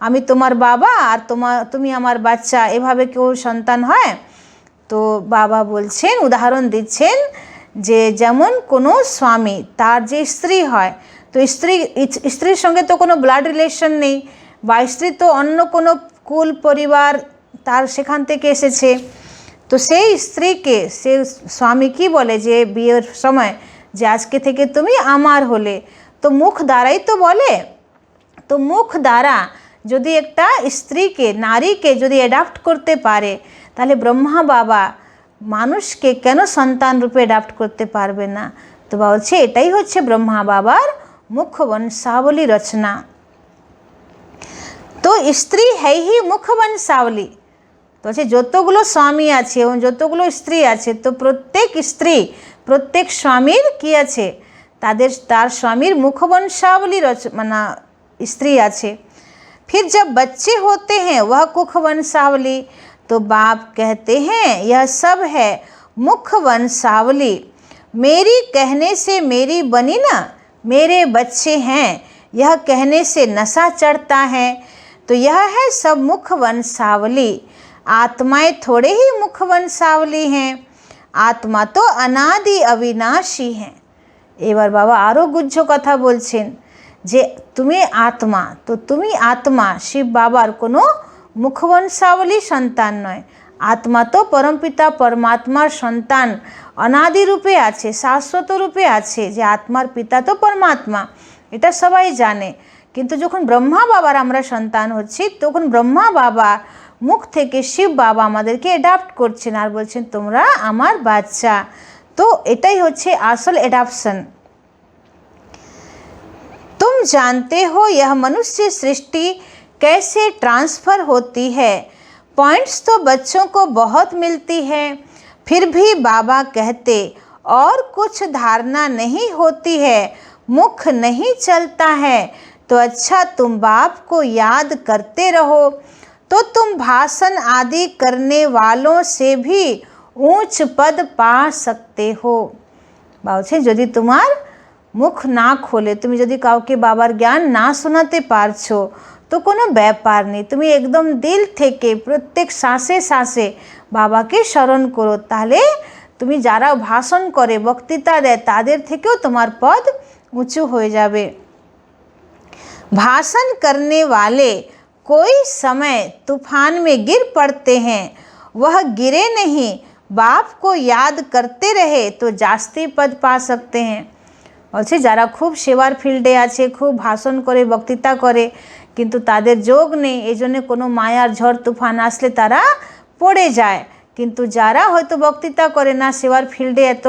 आमी तोमार बाबा और तुमी आमार बाच्चा, एभावे केउ सन्तान हय? तो बाबा बोलछेन, उदाहरण दिच्छेन जे जेमन कोनो स्वामी तार जे स्त्री हय, तो स्त्रीर संगे तो कोनो ब्लाड रिलेशन नेই, বা स्त्री तो अन्य कोनो कुल परिवार तार सेखान थेके एसेछे। तो सेई स्त्री के से स्वामी की बोले जे बियेर समय जे आजके थेके तुमी आमार होले, तो मुख द्वाराई तो बोले। तो मुख द्वारा यदि एकटा स्त्री के नारी के यदि एडाप्ट करते पारे, ताहले ब्रह्मा बाबा মানুষকে কেন সন্তান রূপে অ্যাডাপ্ট করতে পারবে না? তো বলছে এটাই হচ্ছে ব্রহ্মা বাবার মুখ্য বংশাবলী রচনা। তো স্ত্রী है ही মুখ্য বংশাবলী। তো হচ্ছে যতগুলো স্বামী আছে এবং যতগুলো স্ত্রী আছে, তো প্রত্যেক স্ত্রী প্রত্যেক স্বামীর কি আছে, তার স্বামীর মুখ্য বংশাবলী মানে स्त्री আছে। फिर जब बच्चे होते हैं वह कुख वंशावली, तो बाप कहते हैं यह सब है मुख्य वंशावली। मेरी कहने से मेरी बनी ना, मेरे बच्चे हैं, यह कहने से नशा चढ़ता है, तो यह है सब मुख्य वंशावली। आत्माएं थोड़े ही मुख्य वंशावली हैं, आत्मा तो अनादि अविनाशी हैं। এবার বাবা আরও গুহ্য কথা বলছেন যে তুমি আত্মা, তো তুমি আত্মা শিব বাবার কোনো মুখবংশাবলী সন্তান নয়। আত্মা তো পরমপিতা পরমাত্মার সন্তান, অনাদি রূপে আছে, শাশ্বত রূপে আছে, যে আত্মার পিতা তো পরমাত্মা, এটা সবাই জানে। কিন্তু যখন ব্রহ্মা বাবার আমরা সন্তান হচ্ছি, তখন ব্রহ্মা বাবা মুখ থেকে শিব বাবা আমাদেরকে অ্যাডাপ্ট করছেন আর বলছেন তোমরা আমার বাচ্চা। তো এটাই হচ্ছে আসল অ্যাডাপশন। तुम जानते हो यह मनुष्य सृष्टि कैसे ट्रांसफ़र होती है। पॉइंट्स तो बच्चों को बहुत मिलती है, फिर भी बाबा कहते और कुछ धारणा नहीं होती है, मुख नहीं चलता है, तो अच्छा तुम बाप को याद करते रहो, तो तुम भाषण आदि करने वालों से भी ऊंच पद पा सकते हो। বলছে যদি তোমার মুখ না খোলে, তুমি যদি কাউকে বাবার জ্ঞান না শোনাতে পারছো, তো কোনো ব্যাপার নেই, তুমি একদম দিল থেকে প্রত্যেক শ্বাসে শ্বাসে বাবাকে স্মরণ করো, তাহলে তুমি যারা ভাষণ করে বক্তৃতা দেয় তাদের থেকেও তোমার পদ উঁচু হয়ে যাবে। भाषण करने वाले कोई समय तूफान में गिर पड़ते हैं, वह गिरे नहीं, बाप को याद करते रहे तो जास्ती पद पा सकते हैं। বলছে যারা খুব সেবার ফিল্ডে আছে, খুব ভাষণ করে বক্তৃতা করে, কিন্তু তাদের যোগ নেই, এই জন্যে কোনো মায়ার ঝড় তুফান আসলে তারা পড়ে যায়। কিন্তু যারা হয়তো বক্তৃতা করে না, সেবার ফিল্ডে এত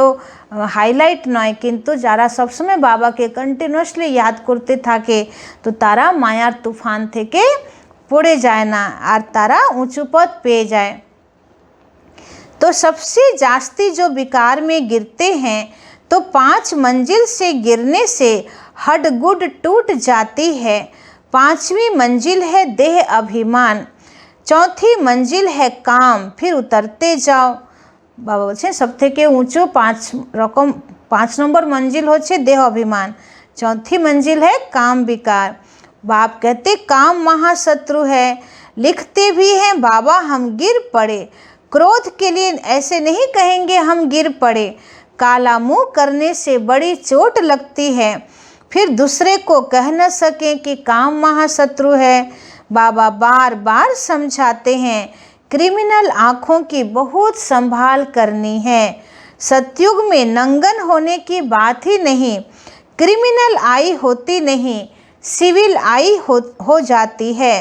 হাইলাইট নয়, কিন্তু যারা সবসময় বাবাকে কন্টিনিউয়াসলি ইয়াদ করতে থাকে, তো তারা মায়ার তুফান থেকে পড়ে যায় না, আর তারা উঁচু পদ পেয়ে যায়। तो सबसे जास्ती जो विकार में गिरते हैं, तो 5 मंजिल से गिरने से हड्ड-गुड टूट जाती है। 5वीं मंजिल है देह अभिमान, 4थी मंजिल है काम, फिर उतरते जाओ। बाबा बोलছেন সব থেকে উঁচু 5 নম্বর मंजिल হচ্ছে देह अभिमान, 4थी मंजिल है काम विकार। बाप कहते काम महाशत्रु है, लिखते भी हैं बाबा हम गिर पड़े, क्रोध के लिए ऐसे नहीं कहेंगे हम गिर पड़े, काला मुँह करने से बड़ी चोट लगती है, फिर दूसरे को कह न सकें कि काम महाशत्रु है। बाबा बार बार समझाते हैं क्रिमिनल आँखों की बहुत संभाल करनी है। सतयुग में नंगन होने की बात ही नहीं, क्रिमिनल आई होती नहीं, सिविल आई हो जाती है।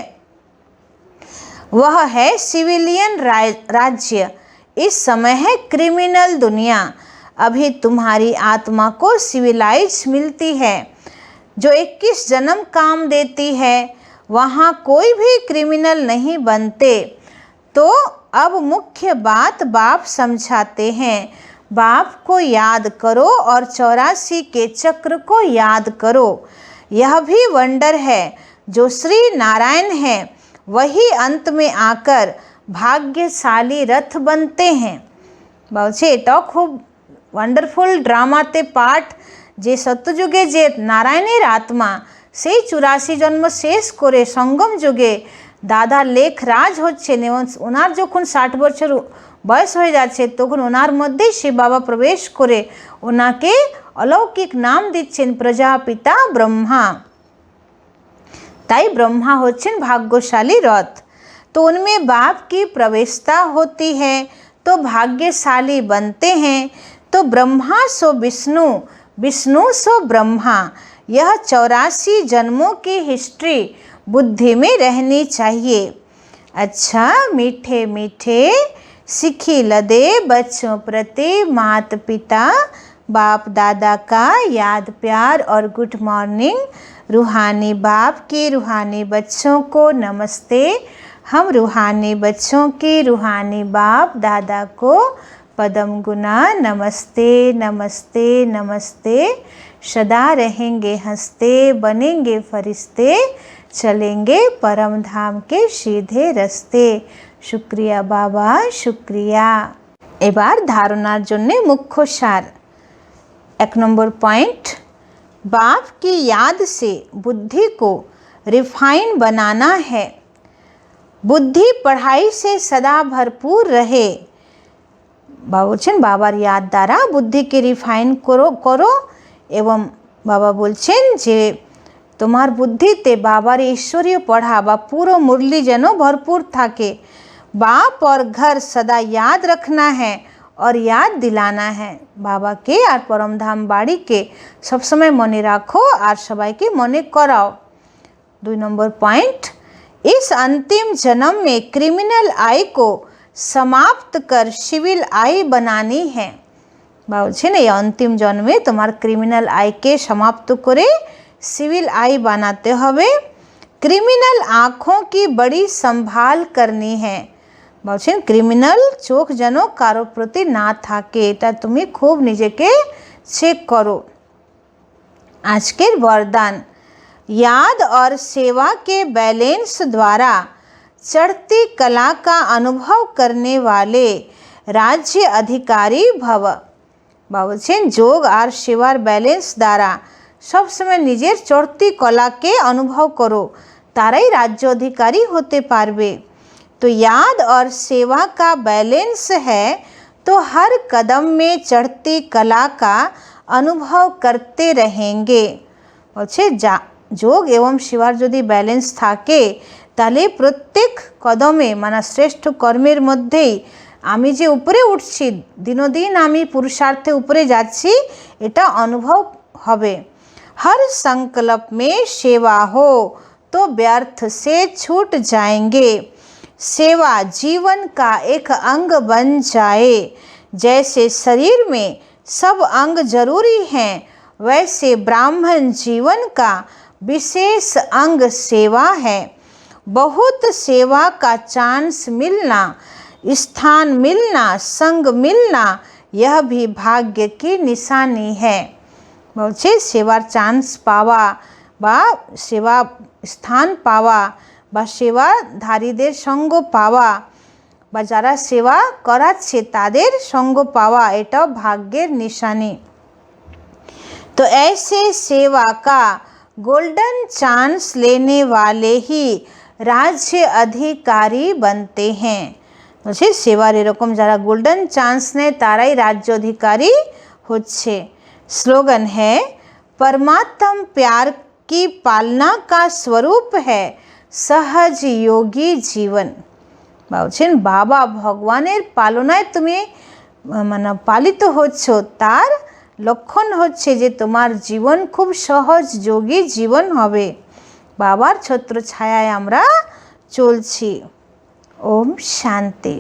वह है सिविलियन राज्य, इस समय है क्रिमिनल दुनिया। अभी तुम्हारी आत्मा को सिविलाइज मिलती है, जो 21 जन्म काम देती है, वहाँ कोई भी क्रिमिनल नहीं बनते। तो अब मुख्य बात बाप समझाते हैं, बाप को याद करो और 84 के चक्र को याद करो। यह भी वंडर है, जो श्री नारायण है वही अंत में आकर भाग्यशाली रथ बनते हैं। বলছে এটাও খুব ওয়ান্ডারফুল ড্রামাতে পার্ট, যে সত্যযুগে যে নারায়ণের আত্মা সেই 84 জন্ম শেষ করে সঙ্গম যুগে দাদা লেখ রাজ হচ্ছেন, এবং ওনার যখন 60 বছর বয়স হয়ে যাচ্ছে, তখন ওনার মধ্যেই শিব বাবা প্রবেশ করে ওনাকে অলৌকিক নাম দিচ্ছেন প্রজাপিতা ব্রহ্মা। ताई ब्रह्मा होच्छेन भाग्यशाली रथ। तो उनमें बाप की प्रवेशता होती है, तो भाग्यशाली बनते हैं। तो ब्रह्मा सो विष्णु, विष्णु सो ब्रह्मा, यह 84 जन्मों की हिस्ट्री बुद्धि में रहनी चाहिए। अच्छा मीठे मीठे शिखिल दे बच्चों प्रति माता पिता बाप दादा का याद प्यार और गुड मॉर्निंग। रूहानी बाप के रूहानी बच्चों को नमस्ते। हम रूहानी बच्चों के रूहानी बाप दादा को पदम गुना नमस्ते नमस्ते नमस्ते। सदा रहेंगे हंसते, बनेंगे फरिश्ते, चलेंगे परम धाम के सीधे रास्ते। शुक्रिया बाबा शुक्रिया। एबार धारणार जन्य मुख्य सार। 1 नम्बर पॉइंट, बाप की याद से बुद्धि को रिफाइन बनाना है। बुद्धि पढ़ाई से सदा भरपूर रहे। बाबा बोलছেন बाबार याद द्वारा बुद्धि के रिफाइन करो एवं बाबा बोलছেন जे तुम्हार बुद्धिते बाबार ईश्वरीय पढ़ा बा पुरो मुरली जेन भरपूर थाके। बाप और घर सदा याद रखना है और याद दिलाना है। बाबा के और परमधाम बाड़ी के सब समय मने राखो और सबाई के मने कराओ। 2 नम्बर पॉइंट, इस अंतिम जन्म में क्रिमिनल आई को समाप्त कर सिविल आई बनानी है। बोलছেন এই अंतिम जन्म में तुम्हार क्रिमिनल आई के समाप्त करे सिविल आई बनाते হবে। क्रिमिनल आँखों की बड़ी संभाल करनी है। बोलছেন क्रिमिनल चोख जेनो कारो प्रति ना थाके, এটা তুমি खूब নিজেকে চেক करो। आजकेर वरदान, याद और सेवा के बैलेंस द्वारा चढ़ती कला का अनुभव करने वाले राज्य अधिकारी भव। बोलছেন जोग और सेवार बैलेंस द्वारा सब समय निजेर चढ़ती कला के अनुभव करो, ताराई राज्य अधिकारी होते पारबे। तो याद और सेवा का बैलेंस है तो हर कदम में चढ़ती कला का अनुभव करते रहेंगे। बोलছে जोग एवं सेवार यदि बैलेंस थाके ताहले प्रत्येक कदमे माना श्रेष्ठ कर्मेर मध्येई आमी जे उपरे उठছি, दिनोदिन आमी पुरुषार्थे उपरे जाচ্ছি, এটা अनुभव হবে। हर संकल्प में सेवा हो तो व्यर्थ से छूट जाएंगे। सेवा जीवन का एक अंग बन जाए। जैसे शरीर में सब अंग जरूरी हैं, वैसे ब्राह्मण जीवन का विशेष अंग सेवा है। बहुत सेवा का चांस मिलना, स्थान मिलना, संग मिलना, यह भी भाग्य की निशानी है। बोलছে सेवार चांस पावा बा सेवा स्थान पावा বা সেবাধারীদের সঙ্গ পাওয়া বা যারা সেবা করাচ্ছে তাদের সঙ্গ পাওয়া, এটাও ভাগ্যের নিশানি। तो ऐसे सेवा का गोल्डन चांस लेने वाले ही राज्य अधिकारी बनते हैं। বলছে সেবার এরকম যারা গোল্ডেন চান্স নেয় তারাই রাজ্য अधिकारी হচ্ছে। स्लोगन है, परमात्म प्यार की पालना का स्वरूप है सहज योगी जीवन। बोलছেন बाबा भगवानेर पालनाय तुमी माने पालित होच्छो, तार लक्षण होच्छे जे तुम्हार जीवन खूब सहज योगी जीवन होबे। बाबार छत्र छायाय आमरा चलছি। ओम शांति।